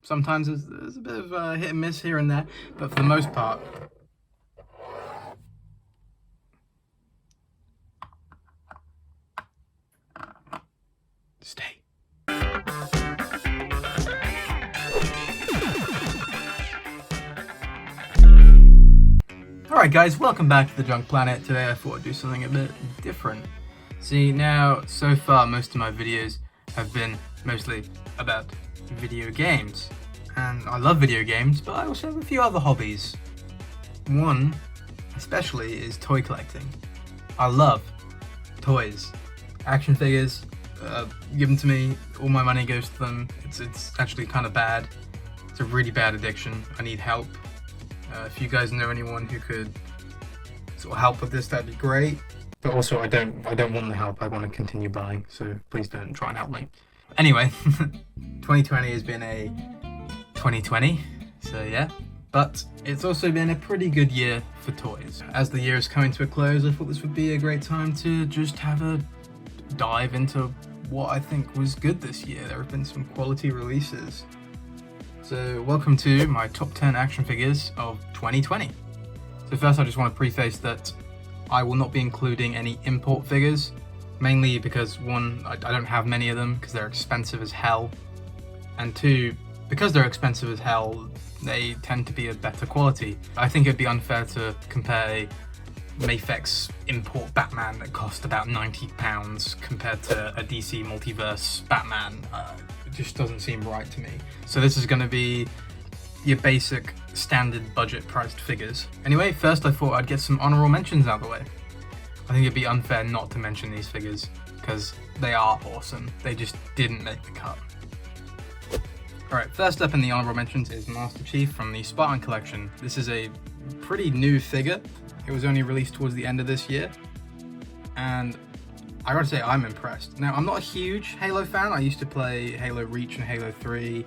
Sometimes there's a bit of hit and miss here and there, but for the most part, stay. Alright guys, welcome back to the Junk Planet. Today I thought I'd do something a bit different. See, now, so far most of my videos have been mostly about video games. And I love video games, but I also have a few other hobbies. One, especially, is toy collecting. I love toys. Action figures, give them to me, all my money goes to them. It's actually kind of bad. It's a really bad addiction. I need help. If you guys know anyone who could sort of help with this, that'd be great. But also, I don't want the help. I want to continue buying, so please don't try and help me. Anyway, 2020 has been a 2020, so yeah. But it's also been a pretty good year for toys. As the year is coming to a close, I thought this would be a great time to just have a dive into what I think was good this year. There have been some quality releases. So welcome to my top 10 action figures of 2020. So first I just want to preface that I will not be including any import figures, mainly because one, I don't have many of them because they're expensive as hell, and two, because they're expensive as hell, they tend to be of better quality. I think it'd be unfair to compare a Mafex import Batman that cost about £90 compared to a DC Multiverse Batman. It just doesn't seem right to me. So this is going to be your basic standard budget priced figures. Anyway, first I thought I'd get some honorable mentions out of the way. I think it'd be unfair not to mention these figures because they are awesome. They just didn't make the cut. Alright, first up in the honorable mentions is Master Chief from the SpiderMan collection. This is a pretty new figure. It was only released towards the end of this year, and I gotta say I'm impressed. Now, I'm not a huge Halo fan. I used to play Halo Reach and Halo 3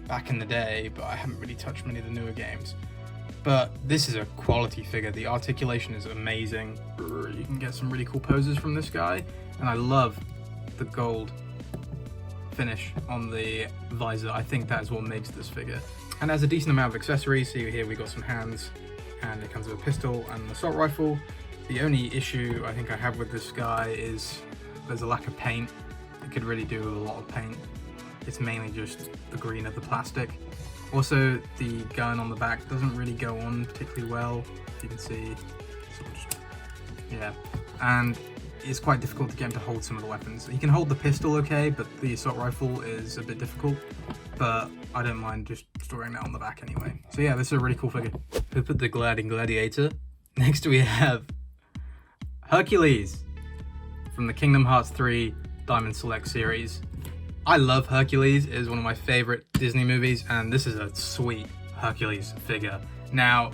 back in the day, but I haven't really touched many of the newer games. But this is a quality figure. The articulation is amazing. You can get some really cool poses from this guy, and I love the gold finish on the visor. I think that is what makes this figure. And has a decent amount of accessories. So here we got some hands, and it comes with a pistol and an assault rifle. The only issue I think I have with this guy is there's a lack of paint. It could really do with a lot of paint. It's mainly just the green of the plastic. Also, the gun on the back doesn't really go on particularly well. You can see, yeah, and it's quite difficult to get him to hold some of the weapons. He can hold the pistol okay, but the assault rifle is a bit difficult. But I don't mind just storing that on the back anyway. So yeah, this is a really cool figure. Who put the Gladiator? Next we have Hercules from the Kingdom Hearts 3 Diamond Select series. I love Hercules. It is one of my favorite Disney movies, and this is a sweet Hercules figure. Now,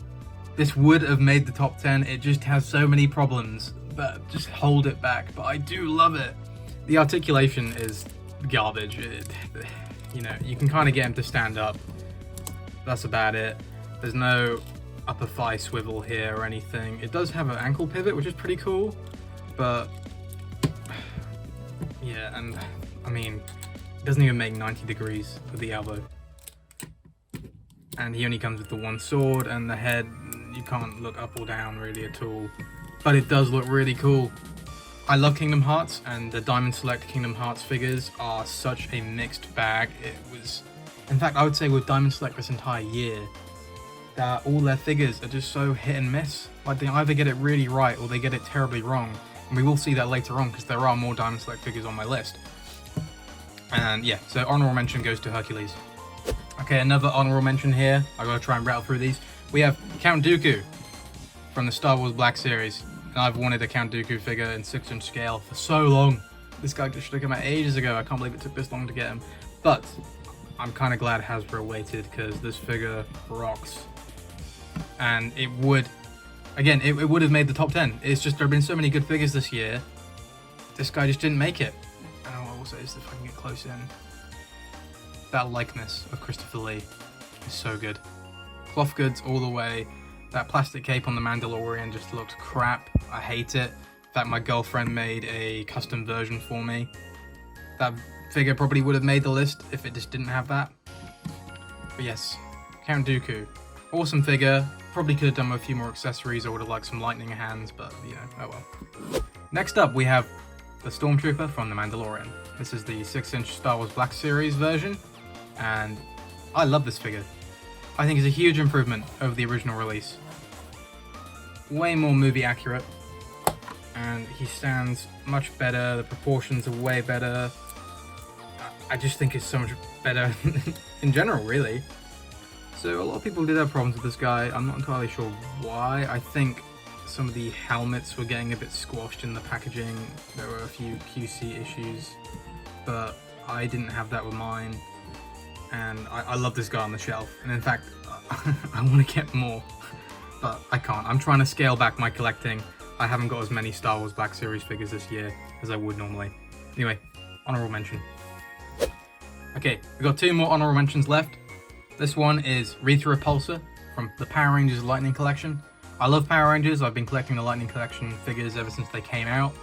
this would have made the top 10. It just has so many problems that just hold it back, but I do love it. The articulation is garbage. You know, you can kind of get him to stand up. That's about it. There's no upper thigh swivel here or anything. It does have an ankle pivot, which is pretty cool, but yeah, and I mean, it doesn't even make 90 degrees with the elbow. And he only comes with the one sword, and the head, you can't look up or down really at all, but it does look really cool. I love Kingdom Hearts, and the Diamond Select Kingdom Hearts figures are such a mixed bag. It was, in fact, I would say with Diamond Select this entire year, that all their figures are just so hit and miss. Like, they either get it really right or they get it terribly wrong. And we will see that later on because there are more Diamond Select figures on my list. And yeah, so honorable mention goes to Hercules. Okay, another honorable mention here. I gotta try and rattle through these. We have Count Dooku from the Star Wars Black series. And I've wanted a Count Dooku figure in 6-inch scale for so long. This guy just should have come out ages ago. I can't believe it took this long to get him. But I'm kind of glad Hasbro waited because this figure rocks. And it would, again, it would have made the top 10. It's just there have been so many good figures this year. This guy just didn't make it. And I will say this if I can get close in. That likeness of Christopher Lee is so good. Cloth goods all the way. That plastic cape on the Mandalorian just looked crap. I hate it. In fact, my girlfriend made a custom version for me. That figure probably would have made the list if it just didn't have that. But yes, Count Dooku. Awesome figure. Probably could have done with a few more accessories. I would have liked some lightning hands, but you know, oh well. Next up, we have the Stormtrooper from The Mandalorian. This is the 6-inch Star Wars Black Series version, and I love this figure. I think it's a huge improvement over the original release. Way more movie accurate, and he stands much better. The proportions are way better. I just think it's so much better in general, really. So a lot of people did have problems with this guy. I'm not entirely sure why. I think some of the helmets were getting a bit squashed in the packaging. There were a few QC issues, but I didn't have that with mine. And I love this guy on the shelf. And in fact, I want to get more, but I can't. I'm trying to scale back my collecting. I haven't got as many Star Wars Black Series figures this year as I would normally. Anyway, honorable mention. Okay, we've got 2 more honorable mentions left. This one is Rita Repulsa from the Power Rangers Lightning Collection. I love Power Rangers. I've been collecting the Lightning Collection figures ever since they came out.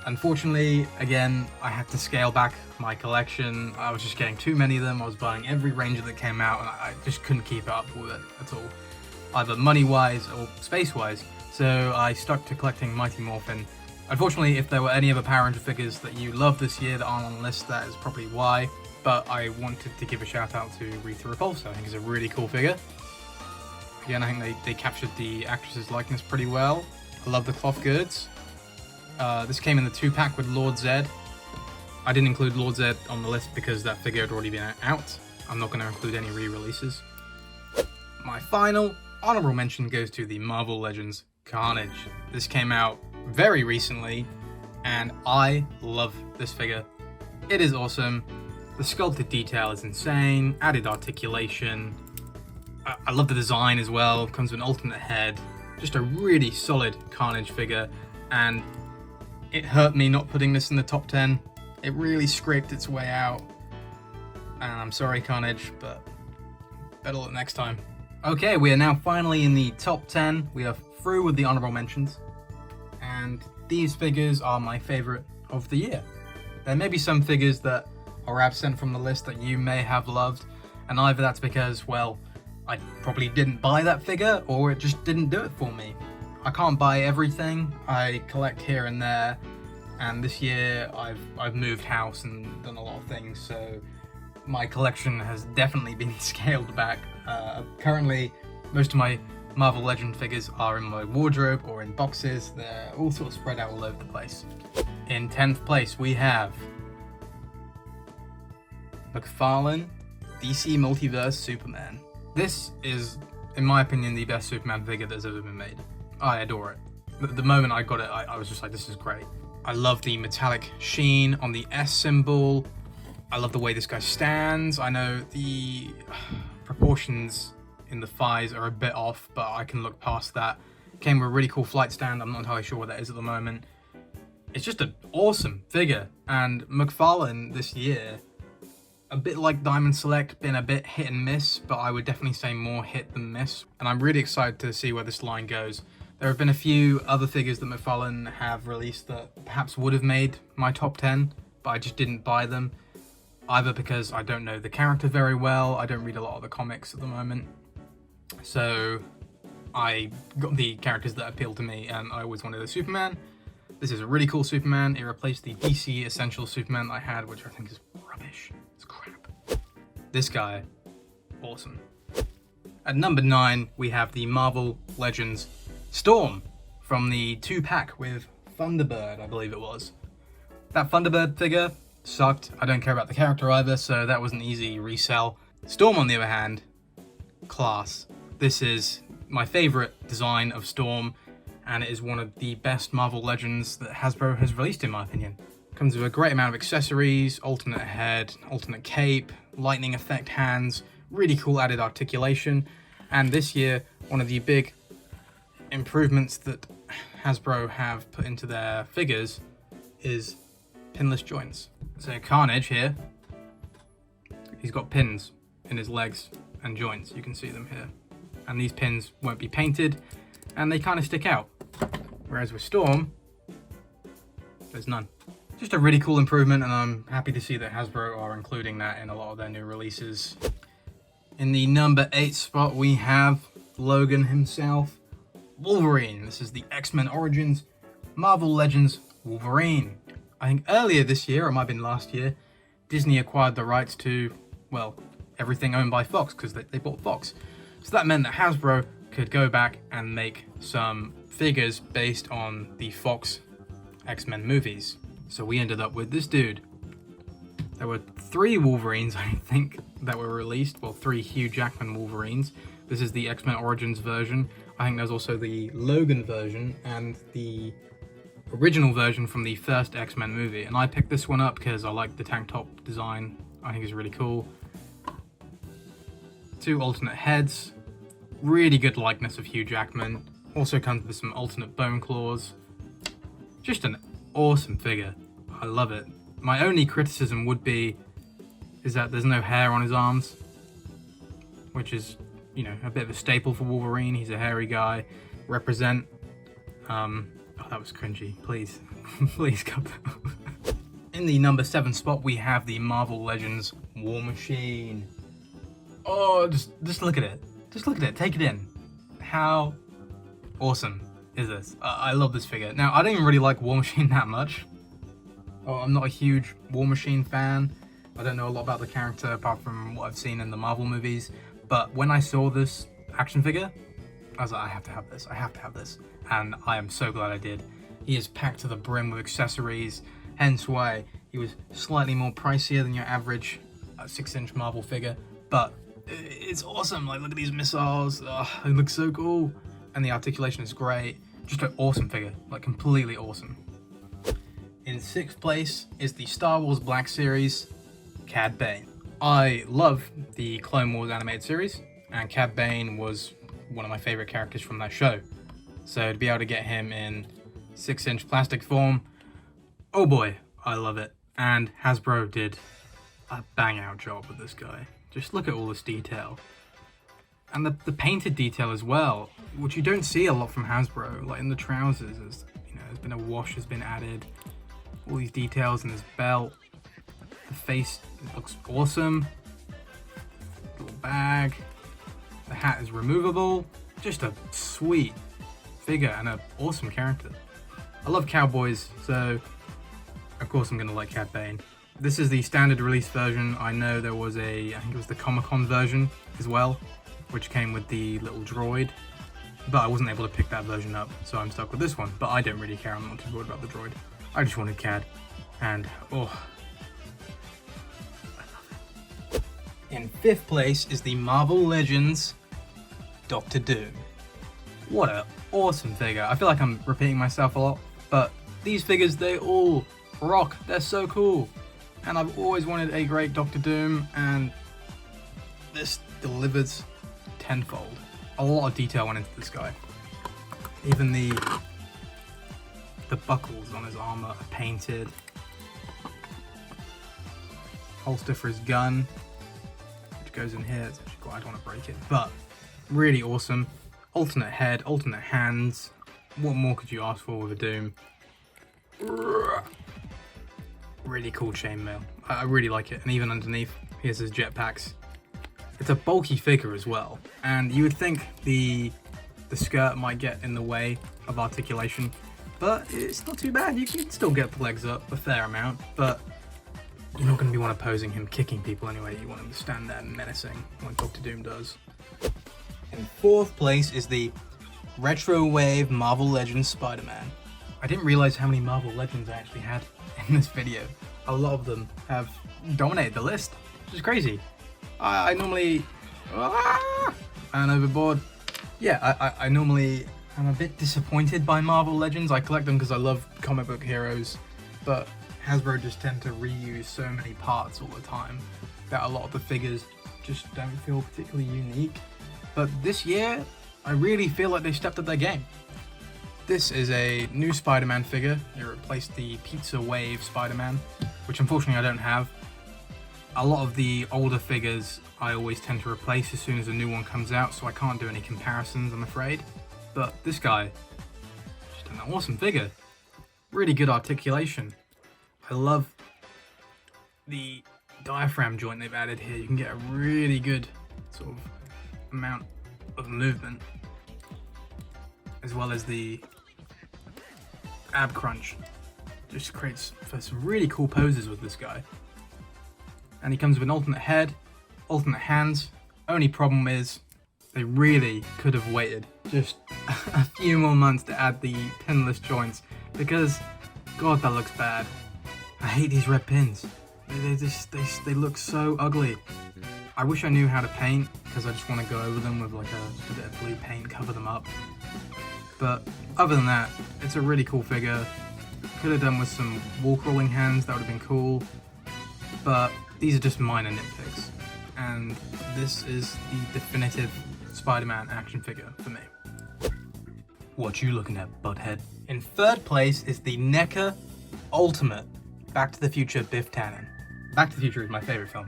Unfortunately, again, I had to scale back my collection. I was just getting too many of them. I was buying every Ranger that came out, and I just couldn't keep up with it at all, either money-wise or space-wise. So I stuck to collecting Mighty Morphin. Unfortunately, if there were any other Power Ranger figures that you love this year that aren't on the list, that is probably why. But I wanted to give a shout out to Rita Repulsa. I think it's a really cool figure. Again, I think they captured the actress's likeness pretty well. I love the cloth goods. This came in the 2-pack with Lord Zed. I didn't include Lord Zed on the list because that figure had already been out. I'm not going to include any re-releases. My final honorable mention goes to the Marvel Legends Carnage. This came out very recently, and I love this figure. It is awesome. The sculpted detail is insane, added articulation. I love the design as well. Comes with an alternate head. Just a really solid Carnage figure, and it hurt me not putting this in the top 10. It really scraped its way out. And I'm sorry, Carnage, but better luck next time. Okay, we are now finally in the top 10. We are through with the honorable mentions. And these figures are my favorite of the year. There may be some figures that are absent from the list that you may have loved, and either that's because, well, I probably didn't buy that figure, or it just didn't do it for me. I can't buy everything. I collect here and there, and this year I've moved house and done a lot of things, so my collection has definitely been scaled back. Currently, most of my Marvel Legend figures are in my wardrobe or in boxes. They're all sort of spread out all over the place. In 10th place, we have McFarlane DC Multiverse Superman. This is, in my opinion, the best Superman figure that's ever been made. I adore it. The moment I got it, I was just like, this is great. I love the metallic sheen on the S symbol. I love the way this guy stands. I know the proportions in the thighs are a bit off, but I can look past that. Came with a really cool flight stand. I'm not entirely sure what that is at the moment. It's just an awesome figure. And McFarlane this year, a bit like Diamond Select, been a bit hit and miss, but I would definitely say more hit than miss. And I'm really excited to see where this line goes. There have been a few other figures that McFarlane have released that perhaps would have made my top 10, but I just didn't buy them. Either because I don't know the character very well, I don't read a lot of the comics at the moment. So I got the characters that appealed to me, and I always wanted a Superman. This is a really cool Superman. It replaced the DC Essential Superman I had, which I think is rubbish. It's crap. This guy, awesome. At number 9, we have the Marvel Legends Storm from the 2-pack with Thunderbird, I believe it was. That Thunderbird figure sucked. I don't care about the character either, so that was an easy resell. Storm, on the other hand, class. This is my favorite design of Storm, and it is one of the best Marvel Legends that Hasbro has released, in my opinion. Comes with a great amount of accessories, alternate head, alternate cape, lightning effect hands, really cool added articulation, and this year, one of the big improvements that Hasbro have put into their figures is pinless joints. So Carnage here, he's got pins in his legs and joints, you can see them here. And these pins won't be painted, and they kind of stick out. Whereas with Storm, there's none. Just a really cool improvement, and I'm happy to see that Hasbro are including that in a lot of their new releases. In the number 8 spot, we have Logan himself, Wolverine. This is the X-Men Origins Marvel Legends Wolverine. I think earlier this year, or it might have been last year, Disney acquired the rights to, well, everything owned by Fox, because they bought Fox. So that meant that Hasbro could go back and make some figures based on the Fox X-Men movies. So we ended up with this dude. There were 3 Wolverines, I think, that were released. Well, 3 Hugh Jackman Wolverines. This is the X-Men Origins version. I think there's also the Logan version and the original version from the first X-Men movie. And I picked this one up because I like the tank top design. I think it's really cool. 2 alternate heads. Really good likeness of Hugh Jackman. Also comes with some alternate bone claws. Just an awesome figure. I love it. My only criticism would be is that there's no hair on his arms, which is, you know, a bit of a staple for Wolverine. He's a hairy guy. Represent. Oh, that was cringy. Please, please cut that. In the number 7 spot, we have the Marvel Legends War Machine. Oh, just look at it. Just look at it. Take it in. How awesome is this? I love this figure. Now, I don't even really like War Machine that much. Oh, I'm not a huge War Machine fan. I don't know a lot about the character apart from what I've seen in the Marvel movies. But when I saw this action figure, I was like, I have to have this. I have to have this. And I am so glad I did. He is packed to the brim with accessories, hence why he was slightly more pricier than your average 6-inch Marvel figure. But it's awesome. Like, look at these missiles. Oh, it looks so cool. And the articulation is great. Just an awesome figure. Like, completely awesome. In 6th place is the Star Wars Black Series, Cad Bane. I love the Clone Wars animated series, and Cad Bane was one of my favorite characters from that show. So to be able to get him in 6-inch plastic form, oh boy, I love it. And Hasbro did a bang out job with this guy. Just look at all this detail. And the painted detail as well, which you don't see a lot from Hasbro. Like in the trousers, there's been a wash has been added. All these details in his belt. The face looks awesome. Little bag. The hat is removable. Just a sweet figure and an awesome character. I love cowboys, so of course I'm going to like Cad Bane. This is the standard release version. I know there was I think it was the Comic-Con version as well, which came with the little droid. But I wasn't able to pick that version up, so I'm stuck with this one. But I don't really care, I'm not too worried about the droid. I just wanted Cad, and oh, I love it. In 5th place is the Marvel Legends Doctor Doom. What an awesome figure. I feel like I'm repeating myself a lot, but these figures, they all rock. They're so cool. And I've always wanted a great Doctor Doom, and this delivers tenfold. A lot of detail went into this guy. Even the buckles on his armor are painted. Holster for his gun, which goes in here. It's actually cool. I don't want to break it, but really awesome. Alternate head, alternate hands. What more could you ask for with a Doom? Really cool chainmail. I really like it. And even underneath, here's his jetpacks. It's a bulky figure as well, and you would think the skirt might get in the way of articulation, but it's not too bad. You can still get the legs up a fair amount, but you're not going to be one opposing him kicking people anyway. You want him to stand there menacing like Doctor Doom does. In 4th place is the Retro Wave Marvel Legends SpiderMan. I didn't realize how many Marvel Legends I actually had in this video. A lot of them have dominated the list, which is crazy. I normally... and overboard. Yeah, I normally am a bit disappointed by Marvel Legends. I collect them because I love comic book heroes, but Hasbro just tend to reuse so many parts all the time that a lot of the figures just don't feel particularly unique. But this year, I really feel like they stepped up their game. This is a new Spider-Man figure. It replaced the Pizza Wave Spider-Man, which unfortunately I don't have. A lot of the older figures I always tend to replace as soon as a new one comes out, so I can't do any comparisons, I'm afraid. But this guy, just an awesome figure. Really good articulation. I love the diaphragm joint they've added here. You can get a really good sort of amount of movement, as well as the ab crunch. Just creates for some really cool poses with this guy. And he comes with an alternate head, alternate hands. Only problem is they really could have waited just a few more months to add the pinless joints, because God, that looks bad. I hate these red pins. They look so ugly. I wish I knew how to paint, because I just want to go over them with like a bit of blue paint, cover them up. But other than that, it's a really cool figure. Could have done with some wall crawling hands, that would have been cool. But these are just minor nitpicks. And this is the definitive Spider-Man action figure for me. What you looking at, butthead? In third place is the NECA Ultimate Back to the Future Biff Tannen. Back to the Future is my favorite film.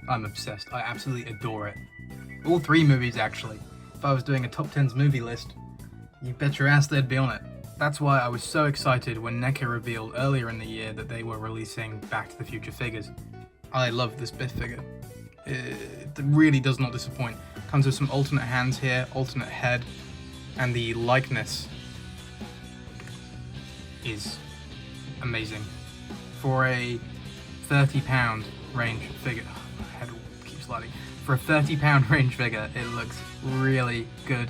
I'm obsessed. I absolutely adore it. All three movies, actually. If I was doing a top 10s movie list, you bet your ass they'd be on it. That's why I was so excited when NECA revealed earlier in the year that they were releasing Back to the Future figures. I love this Biff figure. It really does not disappoint. Comes with some alternate hands here, alternate head, and the likeness is amazing. For a £30 range figure, my head keeps sliding. For a £30 range figure, it looks really good,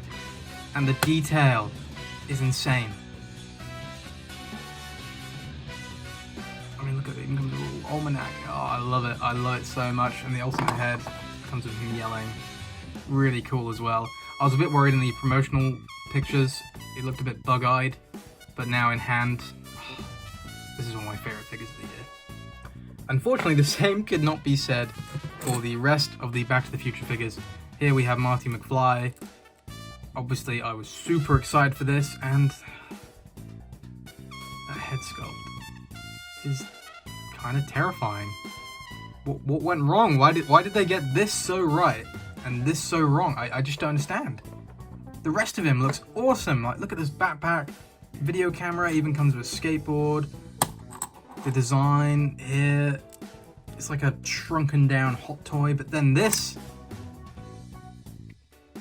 and the detail is insane. I mean, look at it, even comes with a little almanac. Oh, I love it so much. And the alternate head comes with him yelling. Really cool as well. I was a bit worried in the promotional pictures, it looked a bit bug-eyed, but now in hand, this is one of my favorite figures of the year. Unfortunately, the same could not be said for the rest of the Back to the Future figures. Here we have Marty McFly. Obviously, I was super excited for this, and that head sculpt is kind of terrifying. What went wrong? Why did they get this so right and this so wrong? I just don't understand. The rest of him looks awesome. Like, look at this backpack, video camera, even comes with a skateboard. The design here, it's like a shrunken down hot toy, but then this,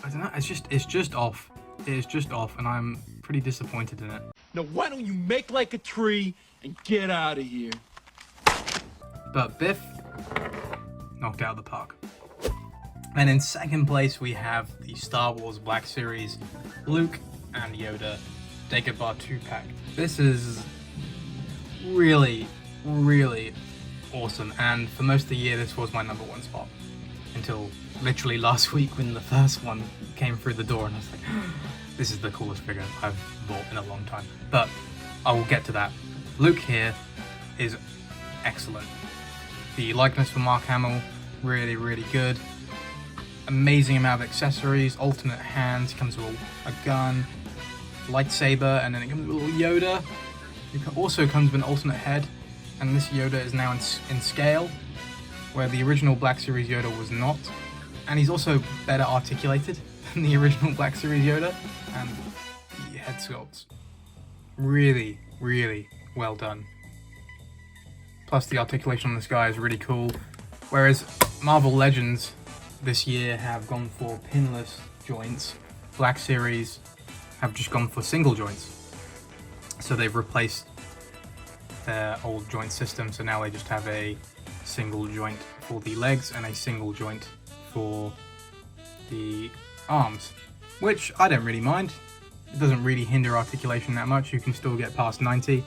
I don't know, it's just off. It is just off, and I'm pretty disappointed in it. Now why don't you make like a tree and get out of here? But Biff knocked out of the park. And in second place we have the Star Wars Black Series Luke and Yoda Dagobah 2-pack. This is really, really awesome, and for most of the year this was my number one spot. Until literally last week when the first one came through the door and I was like, this is the coolest figure I've bought in a long time. But I will get to that. Luke here is excellent. The likeness for Mark Hamill, really, really good. Amazing amount of accessories, alternate hands, comes with a gun, lightsaber, and then it comes with a little Yoda. It also comes with an alternate head, and this Yoda is now in scale, where the original Black Series Yoda was not. And he's also better articulated than the original Black Series Yoda, and the head sculpts, really, really well done. Plus the articulation on this guy is really cool, whereas Marvel Legends this year have gone for pinless joints. Black Series have just gone for single joints. So they've replaced their old joint system, so now they just have a single joint for the legs and a single joint for the arms, which I don't really mind. It doesn't really hinder articulation that much. You can still get past 90,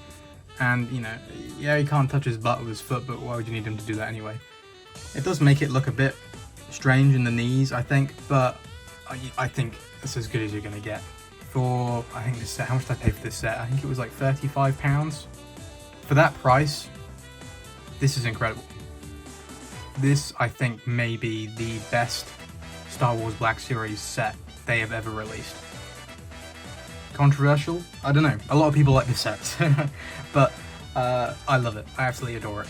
and you know, yeah, he can't touch his butt with his foot, but why would you need him to do that anyway? It does make it look a bit strange in the knees, I think, but I think it's as good as you're gonna get. For, I think this set, how much did I pay for this set? I think it was like £35. For that price, this is incredible. This, I think, may be the best Star Wars Black Series set they have ever released. Controversial? I don't know. A lot of people like this set, but I love it. I absolutely adore it.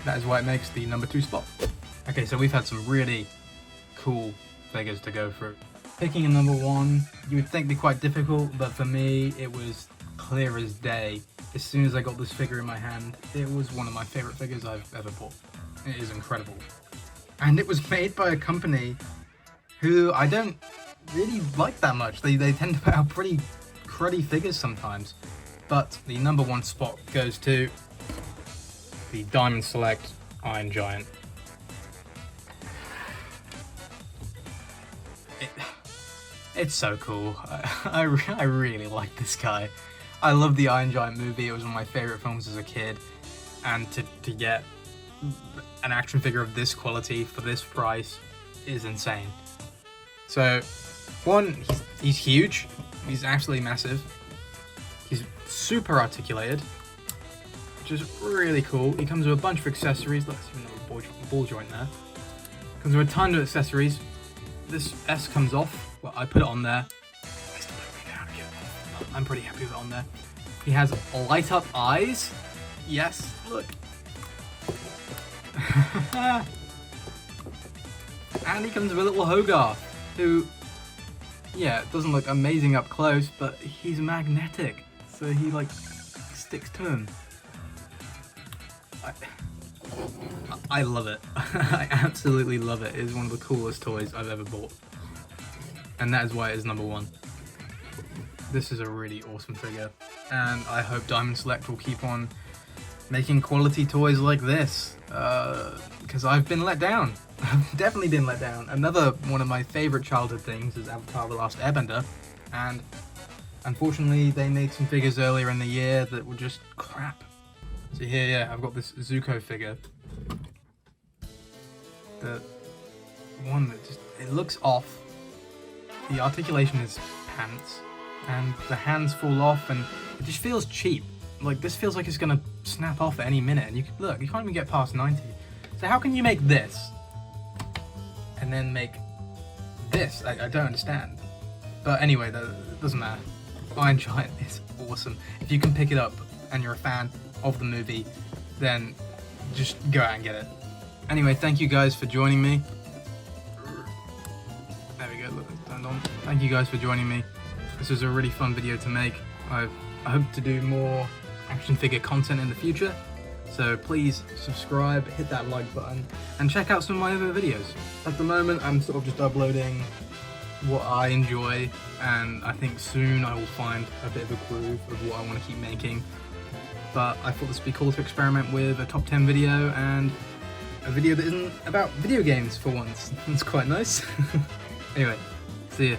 That is why it makes the number 2 spot. Okay, so we've had some really cool figures to go through. Picking a number 1, you would think be quite difficult, but for me, it was clear as day. As soon as I got this figure in my hand, it was one of my favorite figures I've ever bought. It is incredible. And it was made by a company who I don't really like that much. They tend to put out pretty cruddy figures sometimes. But the number one spot goes to the Diamond Select Iron Giant. It's so cool. I really like this guy. I love the Iron Giant movie. It was one of my favorite films as a kid. And to get an action figure of this quality for this price is insane. So, one, he's huge. He's absolutely massive. He's super articulated, which is really cool. He comes with a bunch of accessories. Let's see another ball joint there. Comes with a ton of accessories. This S comes off. Well, I put it on there. I still don't really know how to get it off. I'm pretty happy with it on there. He has light up eyes. Yes, look. And he comes with a little Hogarth, who, yeah, doesn't look amazing up close, but he's magnetic, so he like sticks to him. I love it. I absolutely love it. It is one of the coolest toys I've ever bought, and that is why it is number one. This is a really awesome figure, and I hope Diamond Select will keep on making quality toys like this, because I've been let down. I've definitely been let down. Another one of my favorite childhood things is Avatar: The Last Airbender, and unfortunately they made some figures earlier in the year that were just crap. So here, yeah, I've got this Zuko figure. The one that just, it looks off. The articulation is pants, and the hands fall off, and it just feels cheap. Like, this feels like it's gonna snap off at any minute, and you can't even get past 90. So how can you make this and then make this? I don't understand. But anyway, that doesn't matter. Iron Giant is awesome. If you can pick it up and you're a fan of the movie, then just go out and get it. Anyway, thank you guys for joining me. There we go, look, it's turned on. Thank you guys for joining me. This was a really fun video to make. I hope to do more action figure content in the future, so please subscribe, hit that like button, and check out some of my other videos. At the moment, I'm sort of just uploading what I enjoy, and I think soon I will find a bit of a groove of what I want to keep making. But I thought this would be cool to experiment with a top 10 video, and a video that isn't about video games for once. It's quite nice. Anyway, see ya.